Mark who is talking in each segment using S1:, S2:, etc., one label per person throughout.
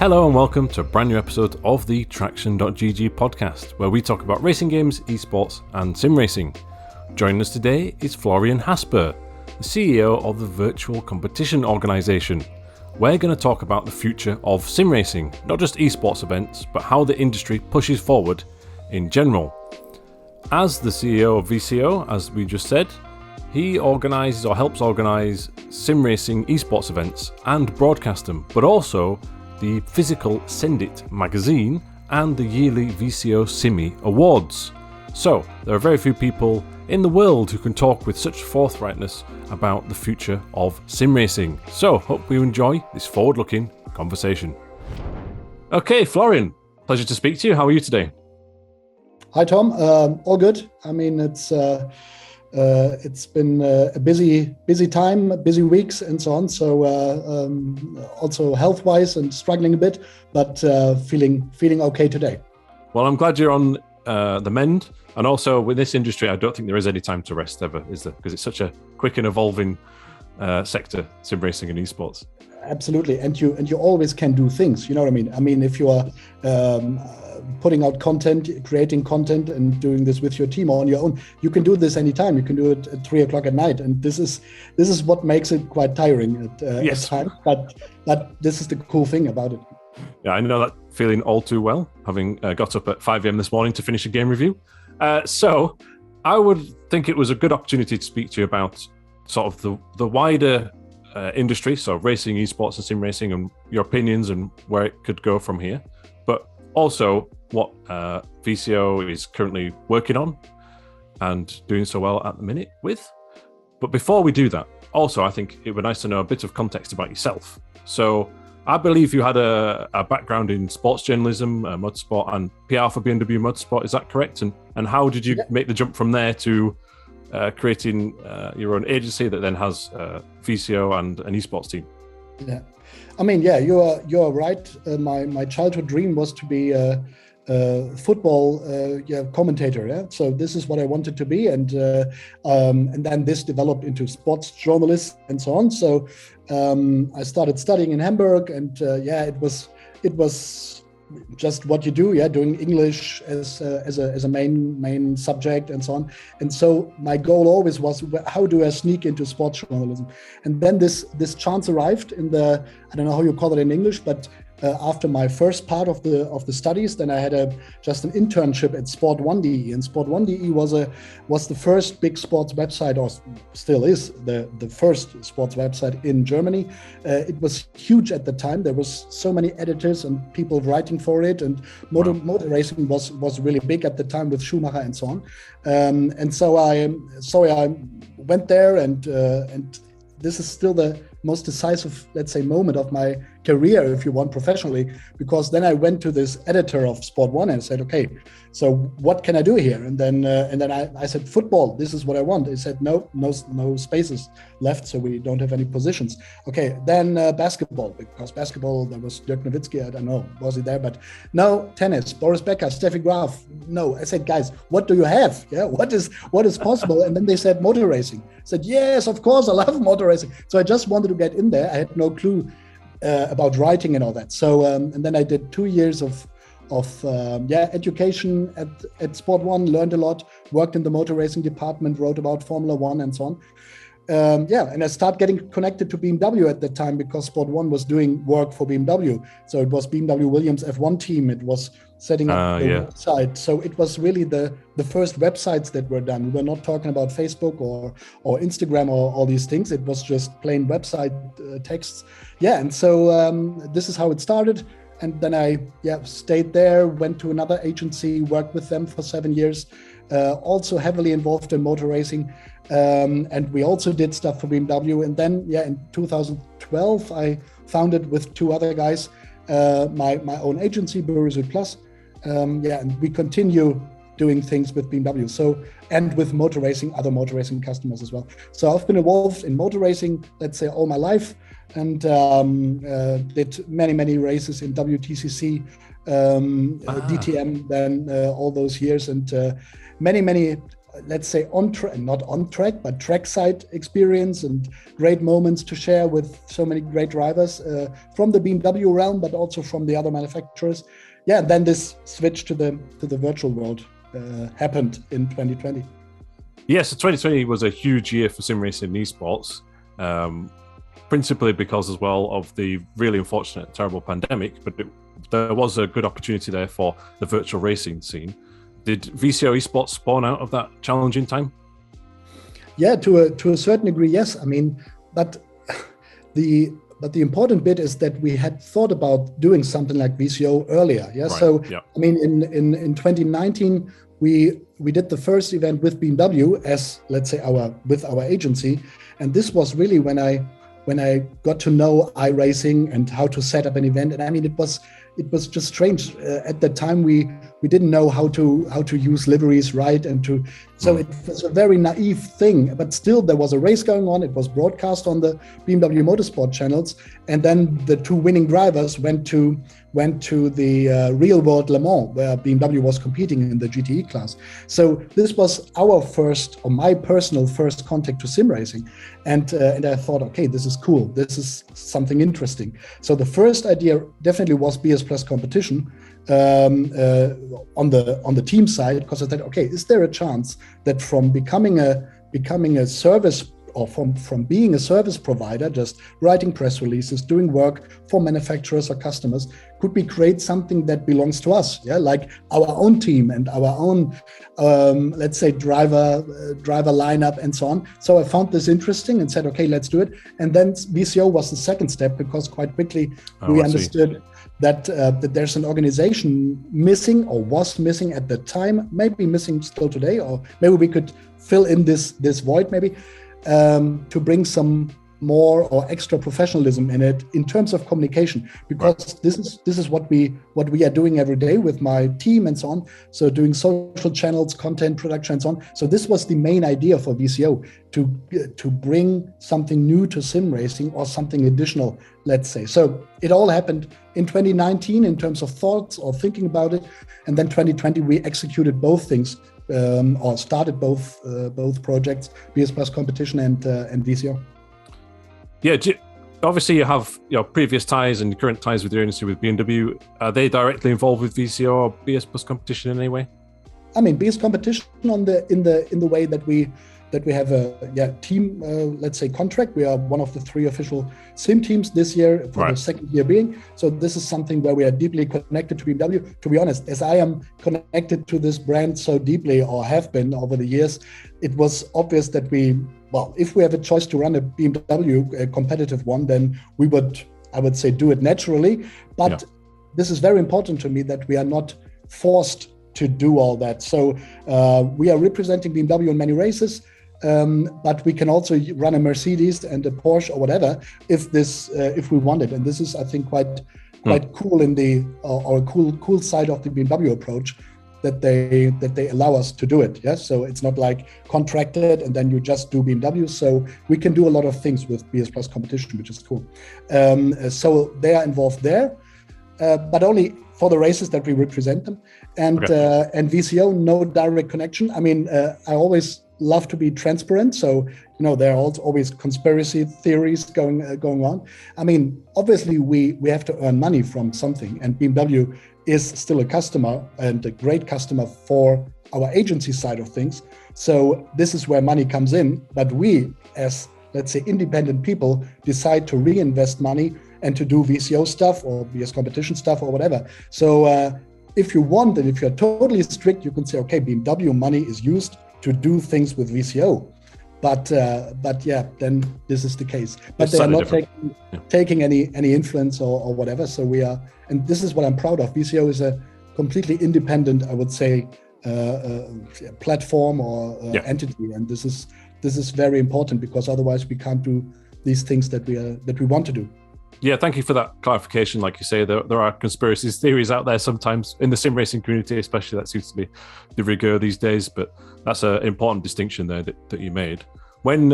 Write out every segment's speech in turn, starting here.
S1: Hello and welcome to a brand new episode of the TraxionGG podcast, where we talk about racing games, esports and sim racing. Joining us today is Florian Haasper, the CEO of the virtual competition organisation. We're going to talk about the future of sim racing, not just esports events, but how the industry pushes forward in general. As the CEO of VCO, as we just said, he organises or helps organise sim racing esports events and broadcast them, but also the physical Send It magazine and the yearly VCO SIMMY Awards. So, there are very few people in the world who can talk with such forthrightness about the future of sim racing. So, hope you enjoy this forward-looking conversation. Okay, Florian, pleasure to speak to you. How are you today?
S2: Hi, Tom. All good. I mean, it's been a busy time, busy weeks, and so on. So also health-wise and struggling a bit, but feeling okay today.
S1: Well, I'm glad you're on the mend, and also with this industry, I don't think there is any time to rest ever, is there? Because it's such a quick and evolving sector, sim racing and esports.
S2: Absolutely, and you always can do things. You know what I mean? I mean, if you are putting out content, creating content, and doing this with your team or on your own, you can do this anytime. You can do it at 3 o'clock at night, and this is what makes it quite tiring at times. But this is the cool thing about it.
S1: Yeah, I know that feeling all too well, having got up at 5 a.m. this morning to finish a game review. So I would think it was a good opportunity to speak to you about sort of the wider industry, so racing, esports and sim racing, and your opinions and where it could go from here, but also what VCO is currently working on and doing so well at the minute with. But before we do that, also I think it would be nice to know a bit of context about yourself. So I believe you had a background in sports journalism, motorsport and PR for BMW Motorsport, is that correct? And how did you make the jump from there to creating your own agency that then has VCO and an esports team?
S2: Yeah, I mean, yeah, you're right. My childhood dream was to be a football commentator. Yeah, so this is what I wanted to be, and then this developed into sports journalist and so on. So I started studying in Hamburg, and it was just what you do, doing English as a main subject and so on. And so my goal always was, how do I sneak into sports journalism? And then this chance arrived in the, I don't know how you call it in English, but after my first part of the studies, then I had just an internship at Sport1.de, and Sport1.de was the first big sports website, or still is the first sports website in Germany. It was huge at the time. There was so many editors and people writing for it, and motor racing was really big at the time with Schumacher and so on. And so I went there, and this is still the most decisive, let's say, moment of my career, if you want, professionally, because then I went to this editor of Sport1 and said, okay, so what can I do here? And then I said, football, this is what I want. He said, no spaces left, so we don't have any positions. Okay, then basketball, because basketball, there was Dirk Nowitzki, I don't know, was he there? But no, tennis, Boris Becker, Steffi Graf, no. I said, guys, what do you have? Yeah, what is possible? And then they said motor racing. I said, yes, of course, I love motor racing. So I just wanted to get in there. I had no clue about writing and all that. So and then I did 2 years of education at Sport1, learned a lot, worked in the motor racing department, wrote about Formula One and so on. And I started getting connected to BMW at that time, because Sport1 was doing work for BMW. So it was BMW Williams F1 team. It was setting up the website. So it was really the first websites that were done. We were not talking about Facebook or Instagram or all these things. It was just plain website texts. Yeah, and so this is how it started. And then I stayed there, went to another agency, worked with them for 7 years, also heavily involved in motor racing. And we also did stuff for BMW. And then, in 2012, I founded with 2 other guys my own agency, bürosüd Plus. And we continue doing things with BMW. So, and with motor racing, other motor racing customers as well. So I've been involved in motor racing, let's say, all my life, and did many races in WTCC, DTM, then all those years, and many let's say not on track, but trackside experience and great moments to share with so many great drivers from the BMW realm, but also from the other manufacturers. Yeah, and then this switch to the virtual world happened in 2020.
S1: Yeah, so 2020 was a huge year for sim racing and esports, principally because as well of the really unfortunate, terrible pandemic, but there was a good opportunity there for the virtual racing scene. Did VCO Esports spawn out of that challenging time?
S2: Yeah, to a certain degree, yes. I mean, but the important bit is that we had thought about doing something like VCO earlier. Yeah. Right. So yeah. I mean, in 2019, we did the first event with BMW as, let's say, with our agency, and this was really when I got to know iRacing and how to set up an event. And I mean, it was just strange. At that time, we didn't know how to use liveries right, so it was a very naive thing. But still, there was a race going on. It was broadcast on the BMW Motorsport channels, and then the two winning drivers went to the real world Le Mans, where BMW was competing in the GTE class. So this was my personal first contact to sim racing, and I thought, okay, this is cool. This is something interesting. So the first idea definitely was BS Plus competition on the team side, because I thought, okay, is there a chance that from becoming a service, or from being a service provider, just writing press releases, doing work for manufacturers or customers, could we create something that belongs to us? Yeah, like our own team and our own, let's say, driver lineup and so on. So I found this interesting and said, okay, let's do it. And then VCO was the second step, because quite quickly we understood that there's an organization missing, or was missing at the time, maybe missing still today, or maybe we could fill in this void maybe. To bring some more or extra professionalism in it in terms of communication, because this is what we are doing every day with my team and so on. So doing social channels, content production and so on. So this was the main idea for VCO, to bring something new to sim racing, or something additional, let's say. So it all happened in 2019 in terms of thoughts or thinking about it, and then 2020 we executed both things. Or started both projects, BS Plus competition and VCO.
S1: Yeah, obviously you have previous ties and current ties with your agency with BMW. Are they directly involved with VCO or BS Plus competition in any way?
S2: I mean, BS competition in the way that we have a team, let's say, contract. We are one of the 3 official sim teams this year, for the second year being. So this is something where we are deeply connected to BMW. To be honest, as I am connected to this brand so deeply, or have been over the years, it was obvious that if we have a choice to run a BMW, a competitive one, then we would, I would say, do it naturally. But this is very important to me, that we are not forced to do all that. So we are representing BMW in many races. But we can also run a Mercedes and a Porsche or whatever if we want it. And this is, I think, quite cool in the or a cool side of the BMW approach, that they allow us to do it. Yes, so it's not like contracted and then you just do BMW. So we can do a lot of things with BS Plus competition, which is cool. So they are involved there, but only for the races that we represent them. And VCO, no direct connection. I mean, I always love to be transparent, so there are always conspiracy theories going on. I mean, obviously we have to earn money from something, and BMW is still a customer, and a great customer for our agency side of things. So this is where money comes in, but we, as, let's say, independent people, decide to reinvest money and to do VCO stuff or BS competition stuff or whatever. So if you want, and if you're totally strict, you can say, okay, BMW money is used to do things with VCO, but yeah, then this is the case. But it's they are not taking any influence or whatever. So we are, and this is what I'm proud of. VCO is a completely independent, I would say, platform or entity, and this is very important, because otherwise we can't do these things that we want to do.
S1: Yeah, thank you for that clarification. Like you say, there are conspiracy theories out there sometimes in the sim racing community, especially. That seems to be the rigueur these days, but that's an important distinction there that you made. When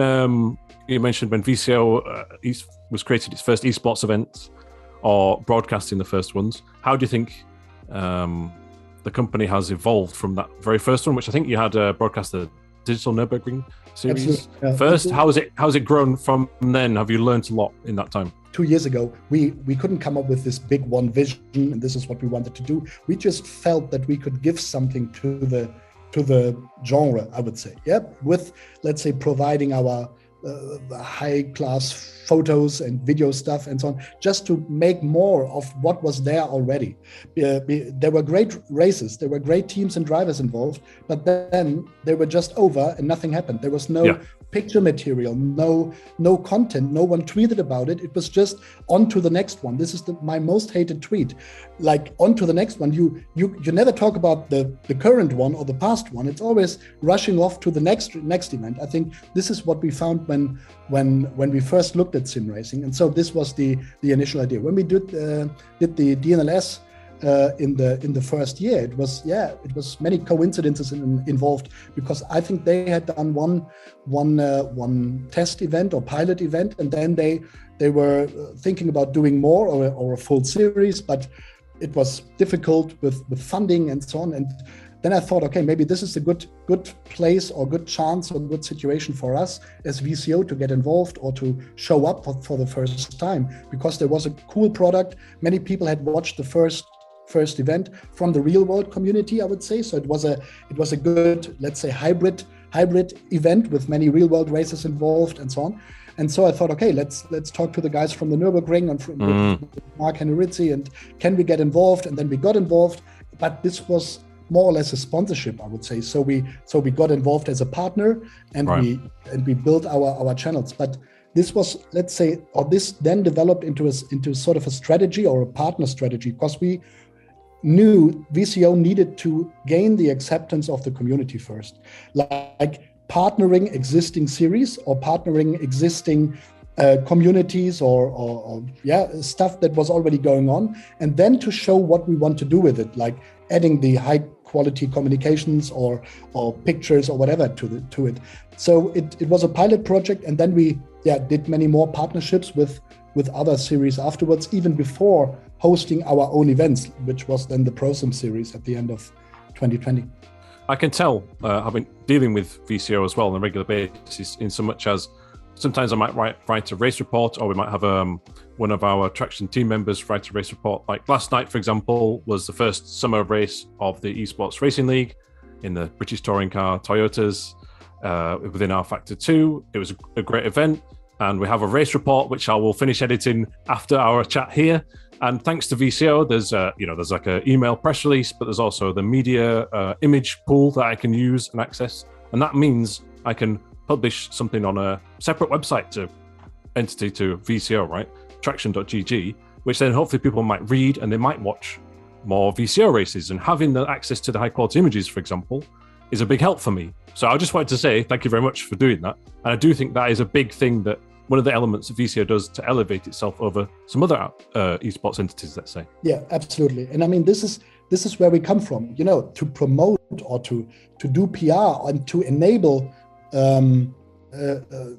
S1: you mentioned when VCO was created its first esports events, or broadcasting the first ones, how do you think the company has evolved from that very first one, which I think you had broadcast the digital Nürburgring series.
S2: Absolutely, yeah.
S1: First, how's it grown from then? Have you learned a lot in that time?
S2: 2 years ago, we couldn't come up with this big one vision, and this is what we wanted to do. We just felt that we could give something to the genre, I would say, with, let's say, providing our high-class photos and video stuff and so on, just to make more of what was there already. There were great races, there were great teams and drivers involved, but then they were just over and nothing happened. There was no picture material, no content, no one tweeted about it. It was just on to the next one. This is my most hated tweet. Like, on to the next one. You never talk about the current one or the past one. It's always rushing off to the next event. I think this is what we found when we first looked at sim racing, and so this was the initial idea. When we did the DNLS in the first year, it was many coincidences involved, because I think they had done one test event or pilot event, and then they were thinking about doing more or a full series, but it was difficult with funding and so on. And then I thought, okay, maybe this is a good place or good chance or good situation for us as VCO to get involved or to show up for the first time, because there was a cool product. Many people had watched the first event from the real world community, I would say. So it was a good, let's say, hybrid event with many real world races involved and so on. And so I thought, okay, let's talk to the guys from the Nürburgring and from Mark Hennerizzi, and can we get involved? And then we got involved, but this was more or less a sponsorship, I would say. So we got involved as a partner, and we built our channels. But this was, let's say, or this then developed into sort of a strategy or a partner strategy, because we knew VCO needed to gain the acceptance of the community first, like partnering existing series or partnering existing communities or stuff that was already going on, and then to show what we want to do with it, like adding the high quality communications or pictures or whatever to it. So it was a pilot project, and then we did many more partnerships with other series afterwards, even before hosting our own events, which was then the ProSim series at the end of 2020.
S1: I can tell, I've been dealing with VCO as well on a regular basis, in so much as sometimes I might write a race report, or we might have one of our Traxion team members write a race report. Like last night, for example, was the first summer race of the Esports Racing League in the British touring car Toyotas within our Factor 2. It was a great event, and we have a race report which I will finish editing after our chat here. And thanks to VCO, there's like an email press release, but there's also the media image pool that I can use and access, and that means I can publish something on a separate website entity to VCO, right? TraxionGG, which then hopefully people might read and they might watch more VCO races. And having the access to the high quality images, for example, is a big help for me. So I just wanted to say thank you very much for doing that. And I do think that is a big thing, that one of the elements that VCO does to elevate itself over some other esports entities, let's say. Yeah,
S2: absolutely. And I mean, this is where we come from, to promote or to do PR and to enable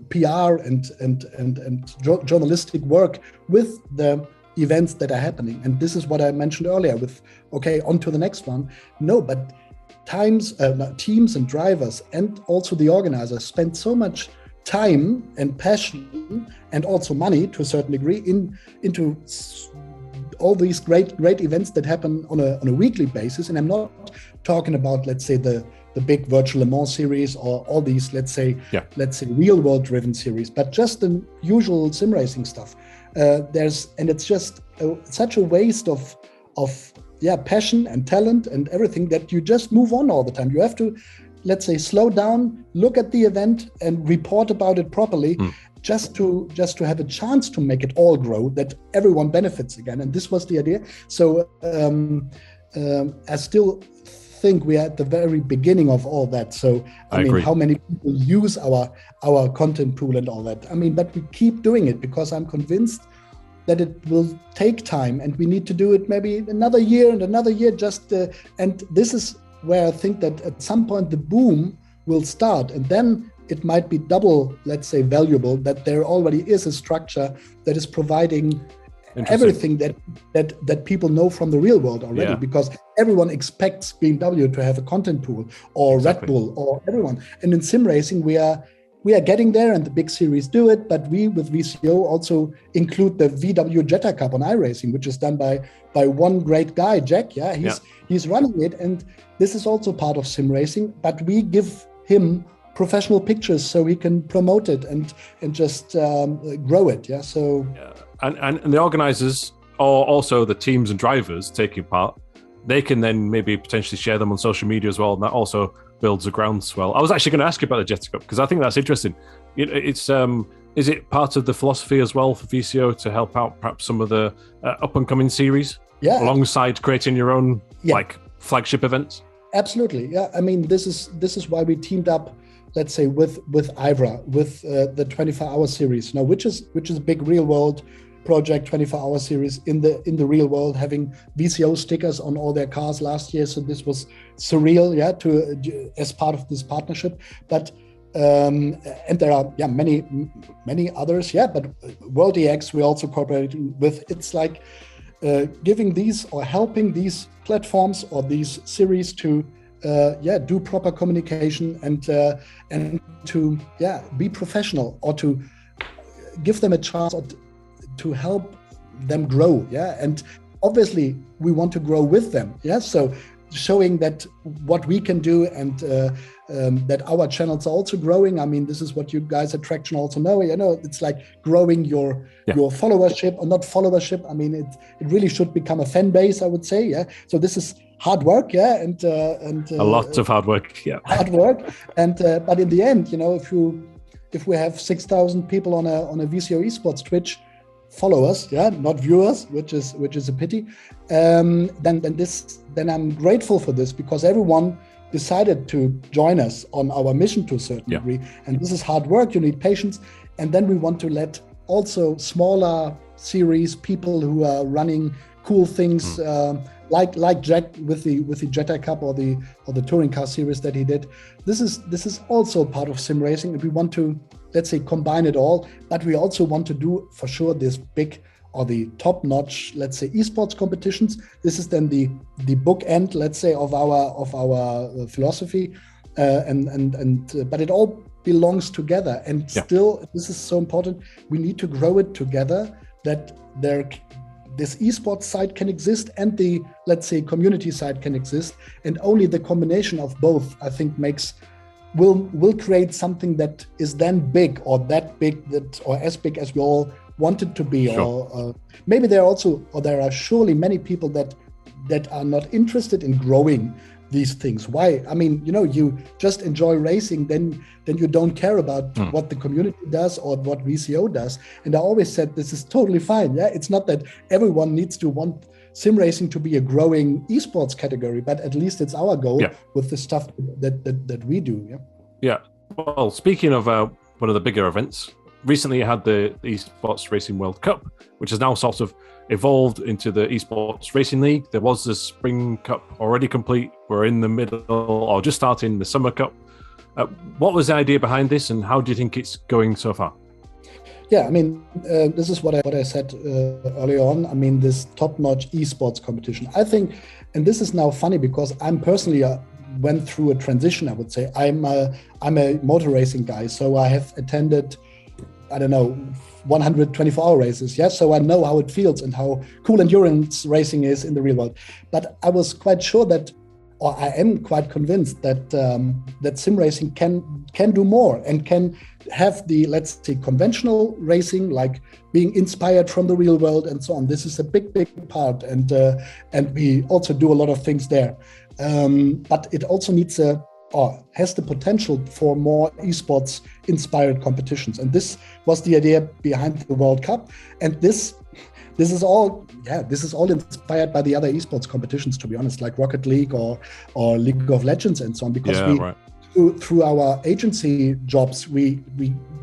S2: PR and journalistic work with the events that are happening. And this is what I mentioned earlier with, okay, on to the next one. No, but teams and drivers and also the organizers spend so much time and passion and also money to a certain degree into all these great events that happen on a weekly basis. And I'm not talking about, let's say, the big virtual Le Mans series or all these, let's say real world driven series, but just the usual sim racing stuff. It's just such a waste of passion and talent and everything, that you just move on all the time. You have to, let's say, slow down, look at the event and report about it properly, just to have a chance to make it all grow, that everyone benefits again. And this was the idea. So I still think we are at the very beginning of all that. So I mean, agree. How many people use our content pool and all that? I mean, but we keep doing it because I'm convinced that it will take time, and we need to do it maybe another year and another year. And this is where I think that at some point the boom will start, and then it might be double, let's say, valuable, that there already is a structure that is providing everything that people know from the real world already, because everyone expects BMW to have a content pool, or Red Bull, or everyone. And in sim racing, we are getting there, and the big series do it. But we with VCO also include the VW Jetta Cup on iRacing, which is done by one great guy, Jack. He's running it, and this is also part of sim racing. But we give him professional pictures so he can promote it and just grow it.
S1: And the organizers, or also the teams and drivers taking part, they can then maybe potentially share them on social media as well, and that also builds a groundswell. I was actually going to ask you about the Jetta Cup, because I think that's interesting. It's is it part of the philosophy as well for VCO to help out perhaps some of the up and coming series, alongside creating your own like flagship events?
S2: Absolutely, I mean, this is why we teamed up, let's say, with IVRA, with the 24-hour series, which is a big real world project, 24-hour series in the real world, having VCO stickers on all their cars last year. So this was surreal, to as part of this partnership. But and there are many others, but World EX we also cooperating with. It's like giving these or helping these platforms or these series to do proper communication and to be professional, or to give them a chance to help them grow. And obviously we want to grow with them. So showing that what we can do, and that our channels are also growing. I mean, this is what you guys at Traxion also know. It's like growing your followership, or not followership. I mean, it really should become a fan base, I would say. So this is hard work, and a
S1: lot of hard work,
S2: hard work. And but in the end, if we have 6,000 people on a VCO Esports Twitch followers, not viewers, which is a pity, then I'm grateful for this, because everyone decided to join us on our mission to a certain degree. And this is hard work, you need patience. And then we want to let also smaller series, people who are running cool things, like Jack with the Jetta Cup or the touring car series that he did. This is also part of sim racing, and we want to, let's say, combine it all. But we also want to do for sure this big, or the top-notch, let's say, esports competitions. This is then the bookend, let's say, of our philosophy, but it all belongs together. And still, this is so important. We need to grow it together, that this esports side can exist and the, let's say, community side can exist, and only the combination of both, I think, will create something that is then big, or that big, or as big as we all want it to be. Or maybe there are surely many people that are not interested in growing these things. Why? I mean, you just enjoy racing, then you don't care about what the community does or what VCO does. And I always said this is totally fine. It's not that everyone needs to want sim racing to be a growing esports category, but at least it's our goal with the stuff that we do.
S1: Well, speaking of one of the bigger events, recently you had the Esports Racing World Cup, which has now sort of evolved into the Esports Racing League. There was the Spring Cup already complete. We're in the middle, or just starting the Summer Cup. What was the idea behind this, and how do you think it's going so far?
S2: I mean, this is what I said earlier on. I mean, this top-notch esports competition, I think, and this is now funny because I'm personally went through a transition, I would say. I'm a motor racing guy, so I have attended, 124-hour races. So I know how it feels and how cool endurance racing is in the real world. But I was quite sure that, or I am quite convinced that that sim racing can do more and can have the, let's say, conventional racing, like being inspired from the real world and so on. This is a big part, and we also do a lot of things there. But it also needs has the potential for more esports inspired competitions. And this was the idea behind the World Cup. And this is all inspired by the other esports competitions, to be honest, like Rocket League or League of Legends and so on, because through our agency jobs, we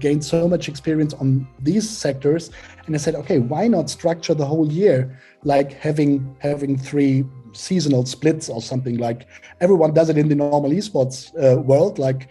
S2: gained so much experience on these sectors. And I said, okay, why not structure the whole year like having 3 seasonal splits or something? Like everyone does it in the normal esports world, like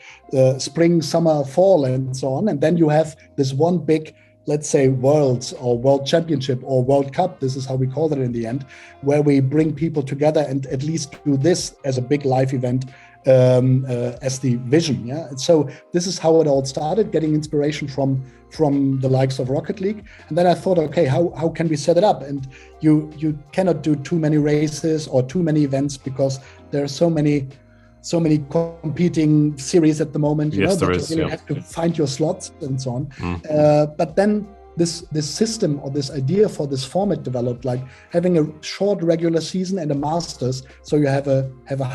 S2: spring, summer, fall, and so on. And then you have this one big let's say, Worlds or World Championship or World Cup. This is how we call it in the end, where we bring people together and at least do this as a big live event as the vision. Yeah. And so this is how it all started, getting inspiration from the likes of Rocket League. And then I thought, okay, how can we set it up? And you cannot do too many races or too many events because there are so many competing series at the moment.
S1: Yes, there
S2: that
S1: is.
S2: You really have to find your slots and so on. But then this system or this idea for this format developed, like having a short regular season and a Masters, so you have a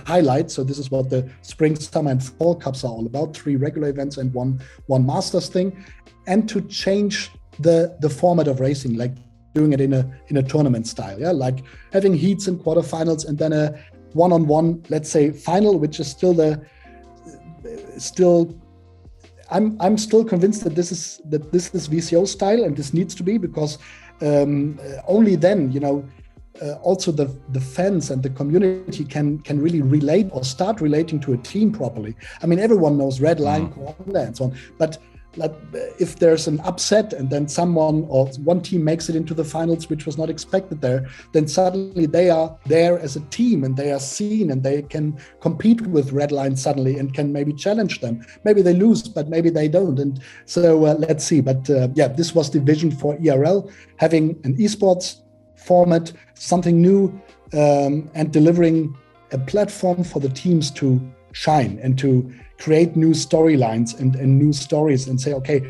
S2: highlight. So this is what the spring, summer, and fall cups are all about: 3 regular events and one Masters thing, and to change the format of racing, like doing it in a tournament style, yeah, like having heats and quarterfinals, and then a one-on-one, let's say, final, which is still. I'm still convinced that this is VCO style, and this needs to be, because only then, also the fans and the community can really relate or start relating to a team properly. I mean, everyone knows red line, corner, and so on, but if there's an upset and then someone or one team makes it into the finals, which was not expected there, then suddenly they are there as a team and they are seen and they can compete with red line suddenly and can maybe challenge them. Maybe they lose, but maybe they don't. And so let's see. But this was the vision for ERL, having an esports format, something new, and delivering a platform for the teams to shine and to create new storylines and new stories, and say, okay,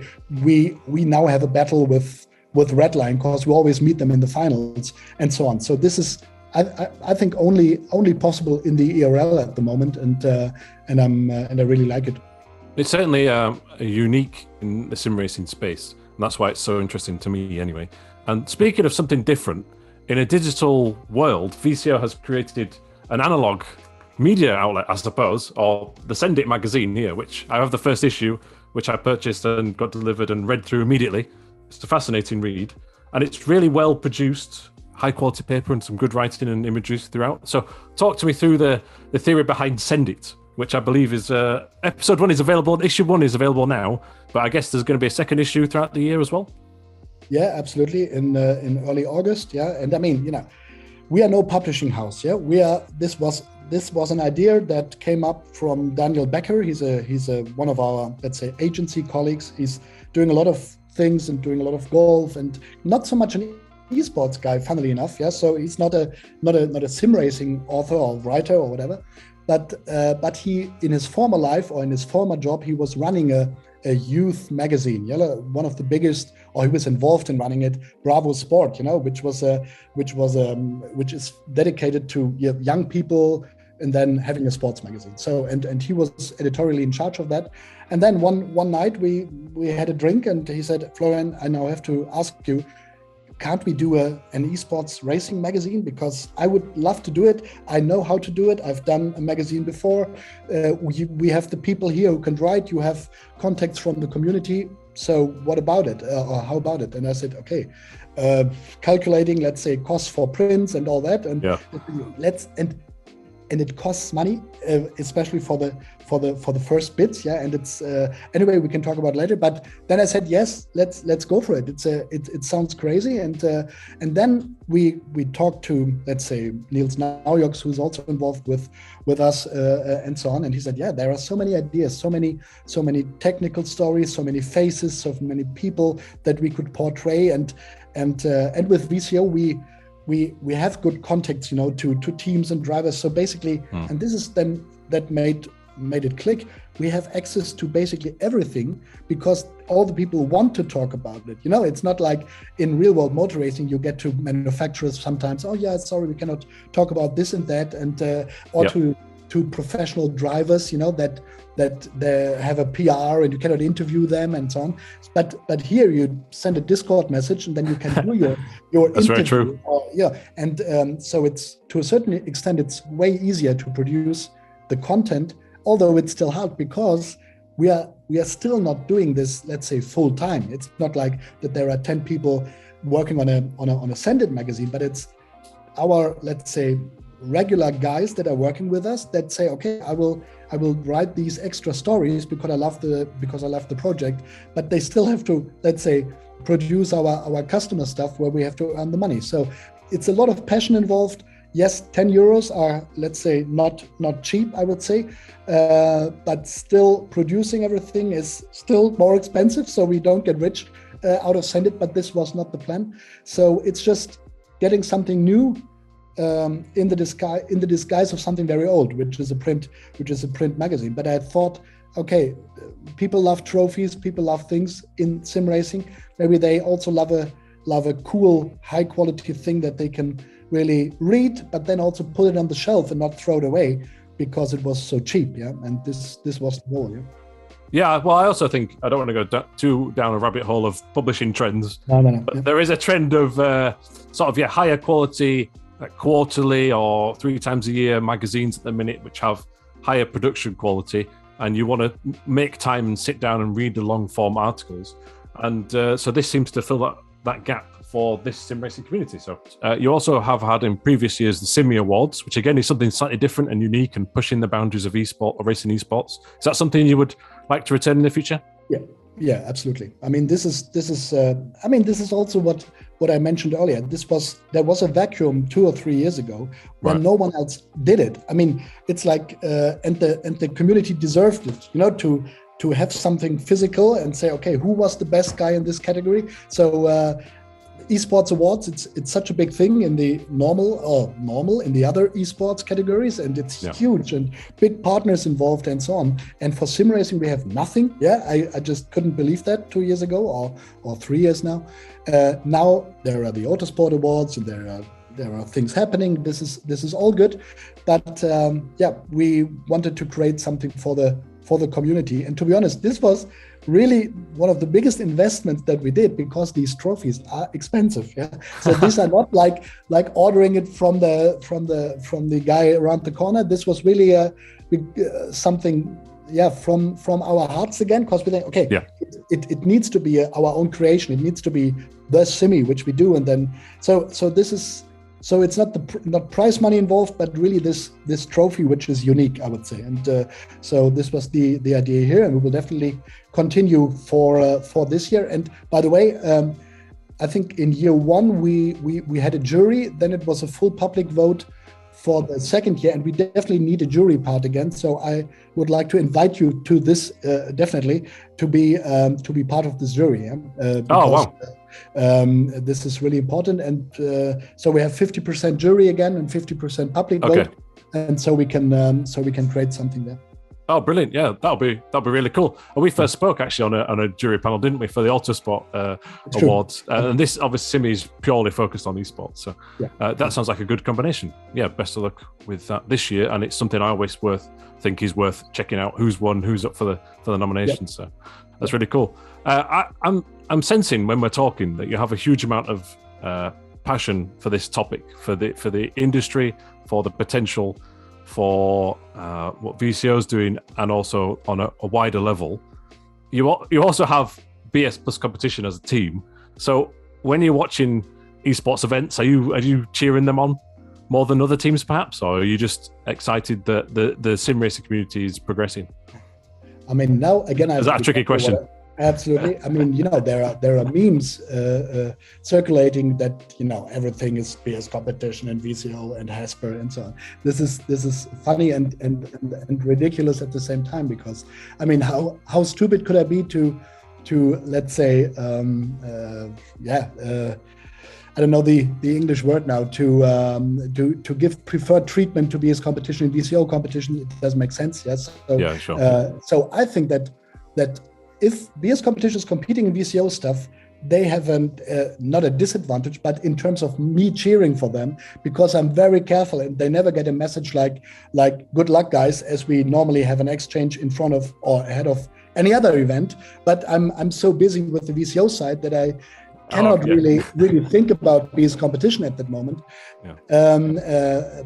S2: we now have a battle with Redline because we always meet them in the finals, and so on. So this is, I think, only possible in the ERL at the moment, and I really like it.
S1: It's certainly unique in the sim racing space, and that's why it's so interesting to me anyway. And speaking of something different, in a digital world, VCO has created an analog media outlet, I suppose, or the Send It magazine here, which I have the first issue, which I purchased and got delivered and read through immediately. It's a fascinating read, and it's really well produced, high quality paper and some good writing and images throughout. So talk to me through the theory behind Send It, which I believe is episode 1 is available, issue 1 is available now, but I guess there's going to be a second issue throughout the year as well.
S2: Yeah, absolutely, in early August. Yeah, and I mean, we are no publishing house. Yeah, This was an idea that came up from Daniel Becker. He's one of our, let's say, agency colleagues. He's doing a lot of things and doing a lot of golf, and not so much an esports guy, funnily enough. Yeah, so he's not a sim racing author or writer or whatever. But he, in his former life or in his former job, he was running a youth magazine, one of the biggest, or he was involved in running it, Bravo Sport, which is dedicated to young people, and then having a sports magazine. So and he was editorially in charge of that. And then one night we had a drink, and he said, "Florian, I now have to ask you, can't we do an esports racing magazine? Because I would love to do it. I know how to do it. I've done a magazine before. We have the people here who can write. You have contacts from the community. So what about it? Or how about it?" And I said, okay, calculating, let's say, costs for prints and all that, and and it costs money, especially for the first bits, yeah. And it's anyway, we can talk about it later. But then I said, yes, let's go for it. It sounds crazy, and then we talked to, let's say, Niels Naujoks, who's also involved with us, and so on. And he said, yeah, there are so many ideas, so many technical stories, so many faces, so many people that we could portray, and with VCO we have good contacts, to teams and drivers. So basically, and this is then that made it click. We have access to basically everything because all the people want to talk about it. It's not like in real world motor racing, you get to manufacturers sometimes, oh yeah, sorry, we cannot talk about this and that, and to professional drivers, that they have a PR and you cannot interview them and so on. But here you send a Discord message and then you can do your
S1: That's
S2: interview.
S1: Very true.
S2: And so it's, to a certain extent, it's way easier to produce the content, although it's still hard because we are still not doing this, let's say, full time. It's not like that there are 10 people working on a Send It magazine, but it's our, let's say, regular guys that are working with us that say, okay, I will write these extra stories because I love the project, but they still have to, let's say, produce our customer stuff where we have to earn the money. So it's a lot of passion involved. Yes, 10 euros are, let's say, not cheap, I would say, but still producing everything is still more expensive, so we don't get rich out of sending it, but this was not the plan. So it's just getting something new in the disguise of something very old, which is a print magazine. But I thought, okay, people love trophies, people love things in sim racing. Maybe they also love a cool, high quality thing that they can really read, but then also put it on the shelf and not throw it away because it was so cheap. Yeah, and this was the goal. Yeah.
S1: Yeah, well, I also think I don't want to go too down a rabbit hole of publishing trends.
S2: No.
S1: But yeah. There is a trend of higher quality, quarterly or 3 times a year magazines at the minute, which have higher production quality, and you want to make time and sit down and read the long form articles. And so this seems to fill that gap for this sim racing community. So you also have had in previous years the SIMMY Awards, which again is something slightly different and unique and pushing the boundaries of esport or racing esports. Is that something you would like to return in the future?
S2: Yeah, absolutely. I mean, this is also what I mentioned earlier. There was a vacuum 2 or 3 years ago when no one else did it. I mean, it's like and the community deserved it, to have something physical and say, okay, who was the best guy in this category? So Esports Awards, it's such a big thing in the normal in the other esports categories, and it's huge and big partners involved and so on. And for sim racing, we have nothing. Yeah, I just couldn't believe that 2 years ago or 3 years now. Now there are the Autosport Awards and there are things happening. This is all good, but we wanted to create something for the community. And to be honest, this was really one of the biggest investments that we did because these trophies are expensive. Yeah, so these are not like ordering it from the guy around the corner. This was really something from our hearts again, because we think, okay, it needs to be our own creation. It needs to be the Simi, which we do, and then so this is. So it's not prize money involved, but really this trophy, which is unique, I would say. And so this was the idea here, and we will definitely continue for this year. And by the way, I think in year 1 we had a jury. Then it was a full public vote for the second year, and we definitely need a jury part again. So I would like to invite you to this definitely to be part of this jury. Yeah? This is really important, and so we have 50% jury again and 50% public vote, and so we can create something there.
S1: Oh, brilliant! Yeah, that'll be really cool. And we first spoke actually on a jury panel, didn't we, for the Autosport Awards? And this obviously Simi is purely focused on esports, so that sounds like a good combination. Yeah, best of luck with that this year, and it's something I always think is worth checking out. Who's won? Who's up for the nomination? So that's really cool. I'm sensing when we're talking that you have a huge amount of passion for this topic, for the industry, for the potential, for what VCO is doing, and also on a wider level. You also have BS Plus competition as a team. So when you're watching esports events, are you cheering them on more than other teams perhaps, or are you just excited that the sim racing community is progressing?
S2: I mean, now again,
S1: is that a tricky question?
S2: Absolutely. I mean, there are memes circulating that everything is BS competition and VCO and Haasper and so on. This is funny and ridiculous at the same time, because I mean, how stupid could I be to let's say I don't know the English word now, to give preferred treatment to BS competition and VCO competition. It doesn't make sense. Yes. So,
S1: yeah, sure.
S2: So I think that if BS competition is competing in VCO stuff, they have not a disadvantage, but in terms of me cheering for them, because I'm very careful and they never get a message like good luck guys, as we normally have an exchange in front of or ahead of any other event. But I'm so busy with the VCO side that I cannot really think about BS competition at that moment. Yeah.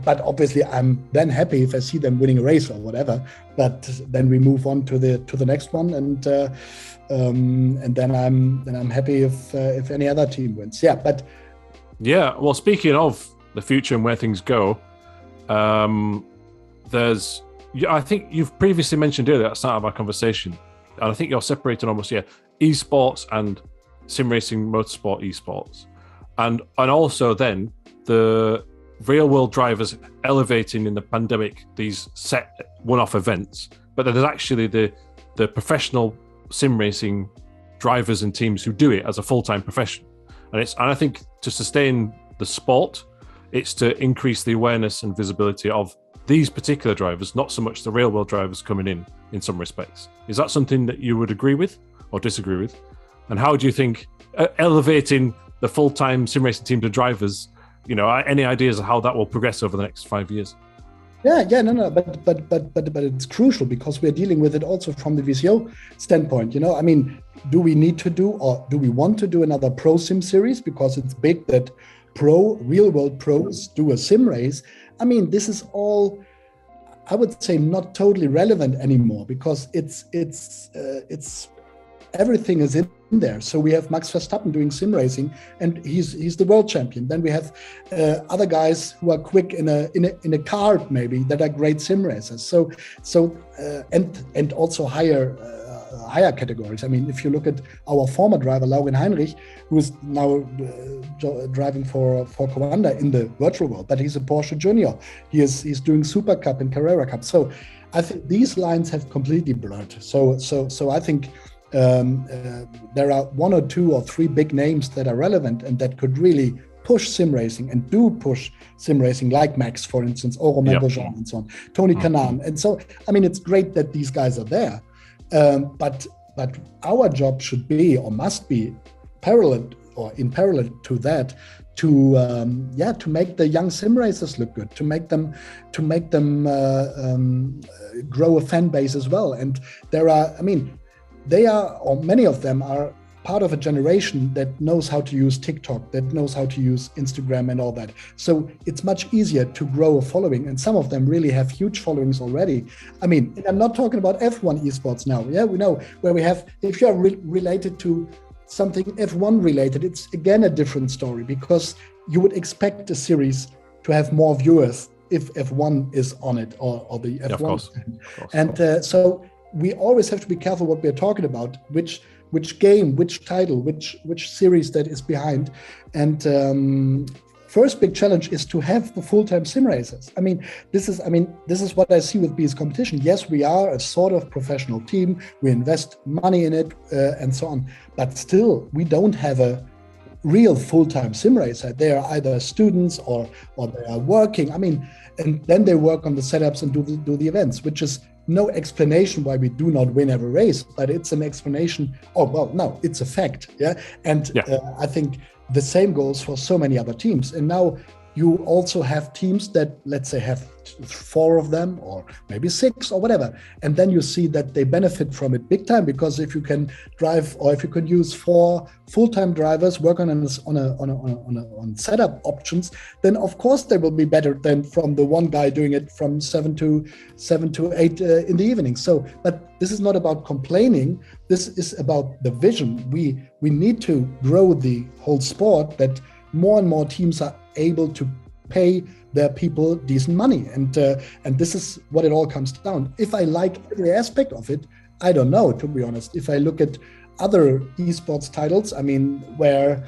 S2: But obviously I'm then happy if I see them winning a race or whatever, but then we move on to the next one, and then I'm happy if any other team wins. Yeah. But
S1: yeah, well, speaking of the future and where things go, I think you've previously mentioned earlier at the start of our conversation, and I think you're separating almost esports and sim racing motorsport esports, and also then the real world drivers elevating in the pandemic these set one-off events, but then there's actually the professional sim racing drivers and teams who do it as a full-time profession, and I think to sustain the sport, it's to increase the awareness and visibility of these particular drivers, not so much the real world drivers coming in some respects. Is that something that you would agree with or disagree with? And how do you think elevating the full-time sim racing team to drivers, any ideas of how that will progress over the next 5 years?
S2: But it's crucial because we're dealing with it also from the VCO standpoint. Do we need to do, or do we want to do another pro sim series because it's big that real world pros do a sim race? This is all, I would say, not totally relevant anymore because it's everything is in there. So we have Max Verstappen doing sim racing, and he's the world champion. Then we have other guys who are quick in a car maybe that are great sim racers. And also higher categories. If you look at our former driver Laurin Heinrich, who is now driving for Coanda in the virtual world, but he's a Porsche Junior. He's doing Super Cup and Carrera Cup. So I think these lines have completely blurred. So I think there are 1 or 2 or 3 big names that are relevant and that could really push sim racing and do push sim racing, like Max, for instance, or Romain Grosjean and so on, Tony Kanaan. And so, it's great that these guys are there. But our job should be, or must be, in parallel to that, to make the young sim racers look good, to make them grow a fan base as well. And there are, many of them are part of a generation that knows how to use TikTok, that knows how to use Instagram and all that. So it's much easier to grow a following. And some of them really have huge followings already. I'm not talking about F1 esports now. Yeah, we know where we have, if you're related to something F1 related, it's again a different story because you would expect a series to have more viewers if F1 is on it or the F1. Of course. And so we always have to be careful what we're talking about, which game, which title, which series that is behind. And first big challenge is to have the full-time sim racers. This is what I see with BS competition. Yes, we are a sort of professional team. We invest money in it and so on. But still, we don't have a real full-time sim racer. They are either students or they are working. And then they work on the setups and do the events, which is no explanation why we do not win every race, but it's an explanation. No, it's a fact. Yeah. And I think the same goes for so many other teams. And now you also have teams that, let's say, have 4 of them or maybe 6 or whatever. And then you see that they benefit from it big time, because if you can drive, or if you can use 4 full-time drivers, work on setup options, then of course they will be better than from the one guy doing it from 7 to 8 in the evening. So, but this is not about complaining. This is about the vision. We need to grow the whole sport, that more and more teams are able to pay their people decent money, and this is what it all comes down. If I like every aspect of it, I don't know, to be honest. If I look at other esports titles, where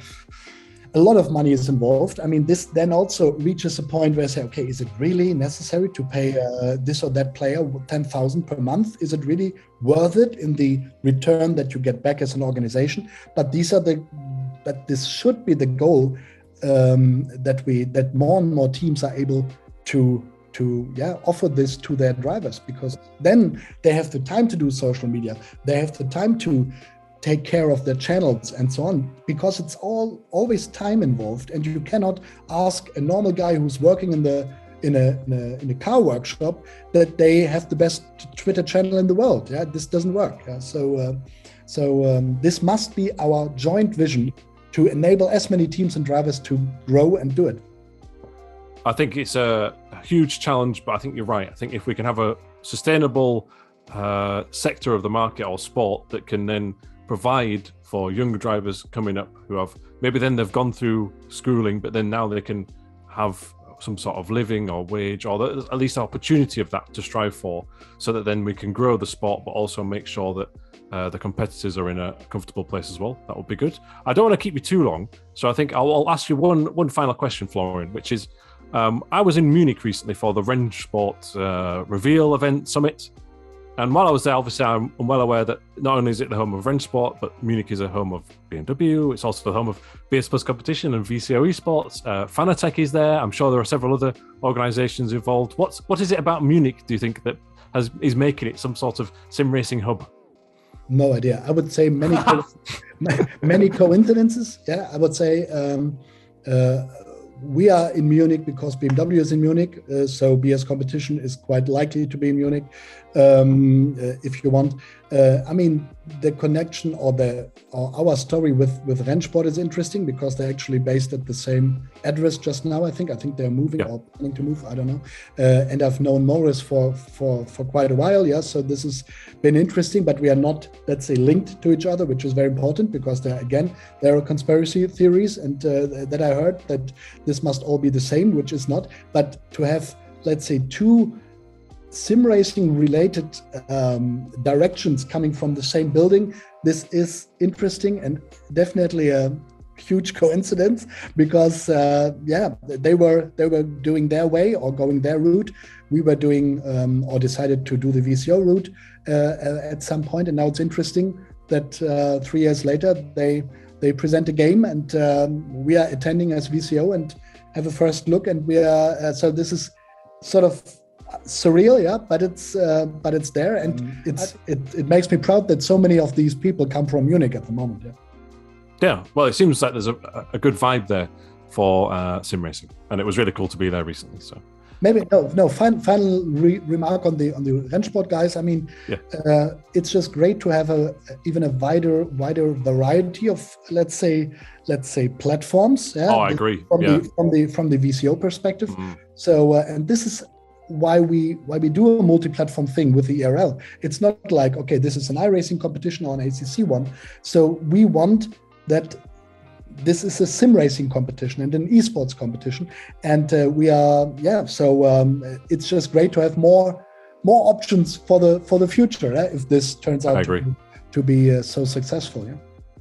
S2: a lot of money is involved, this then also reaches a point where I say, okay, is it really necessary to pay this or that player 10,000 per month? Is it really worth it in the return that you get back as an organization? But this should be the goal. That more and more teams are able to offer this to their drivers, because then they have the time to do social media, they have the time to take care of their channels and so on, because it's always time involved, and you cannot ask a normal guy who's working in a car workshop that they have the best Twitter channel in the world. Yeah, this doesn't work. Yeah? So this must be our joint vision, to enable as many teams and drivers to grow and do it.
S1: I think it's a huge challenge, but I think you're right. I think if we can have a sustainable sector of the market or sport that can then provide for younger drivers coming up who have, maybe then they've gone through schooling, but then now they can have some sort of living or wage, or at least opportunity of that to strive for, so that then we can grow the sport, but also make sure that the competitors are in a comfortable place as well. That would be good. I don't want to keep you too long, so I think I'll ask you one final question, Florian, which is, I was in Munich recently for the Rennsport Reveal event summit. And while I was there, obviously, I'm well aware that not only is it the home of Rennsport, but Munich is a home of BMW. It's also the home of BS Plus Competition and VCO Esports. Fanatec is there. I'm sure there are several other organizations involved. What is it about Munich, do you think, that is making it some sort of sim racing hub?
S2: No idea. I would say many coincidences. Yeah, I would say we are in Munich because BMW is in Munich, so BS Competition is quite likely to be in Munich, if you want. I mean, the connection or our story with Rennsport is interesting because they're actually based at the same address just now. I think they're moving or planning to move. I don't know. And I've known Morris for quite a while. Yeah, so this has been interesting, but we are not, let's say, linked to each other, which is very important because there are conspiracy theories, and that I heard that this must all be the same, which is not. But to have, let's say, two sim racing related directions coming from the same building, this is interesting and definitely a huge coincidence because they were doing their way or going their route. We were doing or decided to do the VCO route at some point, and now it's interesting that 3 years later they present a game, and we are attending as VCO and have a first look, and we are so this is sort of surreal, but it's there, and it makes me proud that so many of these people come from Munich at the moment.
S1: Yeah, well, it seems like there's a good vibe there for sim racing, and it was really cool to be there recently. So
S2: maybe final remark on the Rennsport guys. I mean, it's just great to have even a wider variety of let's say platforms. Yeah?
S1: Oh, I agree.
S2: From the VCO perspective. So and this is why we do a multi-platform thing with the ERL. It's not like, okay, this is an iRacing competition or an ACC one. So we want that this is a sim racing competition and an esports competition, and we are it's just great to have more options for the future if this turns out to be so successful.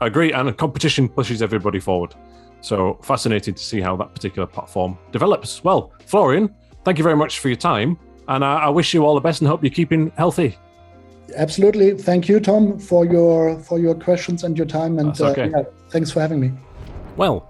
S1: I agree, and a competition pushes everybody forward. So fascinated to see how that particular platform develops. Well, Florian, thank you very much for your time, and I wish you all the best and hope you're keeping healthy.
S2: Absolutely. Thank you, Tom, for your questions and your time, and thanks for having me.
S1: Well,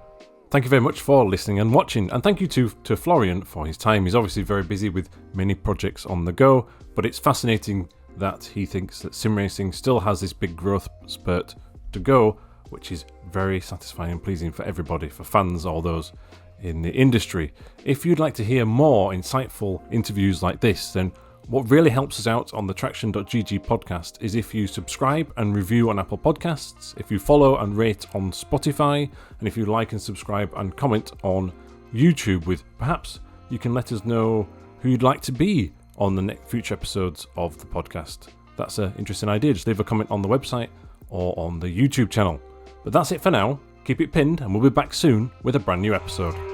S1: thank you very much for listening and watching, and thank you to Florian for his time. He's obviously very busy with many projects on the go, but it's fascinating that he thinks that sim racing still has this big growth spurt to go, which is very satisfying and pleasing for everybody, for fans or those in the industry. If you'd like to hear more insightful interviews like this, then what really helps us out on the TraxionGG podcast is if you subscribe and review on Apple Podcasts, if you follow and rate on Spotify, and if you like and subscribe and comment on YouTube. With perhaps you can let us know who you'd like to be on the next future episodes of the podcast. That's an interesting idea. Just leave a comment on the website or on the YouTube channel. But that's it for now. Keep it pinned, and we'll be back soon with a brand new episode.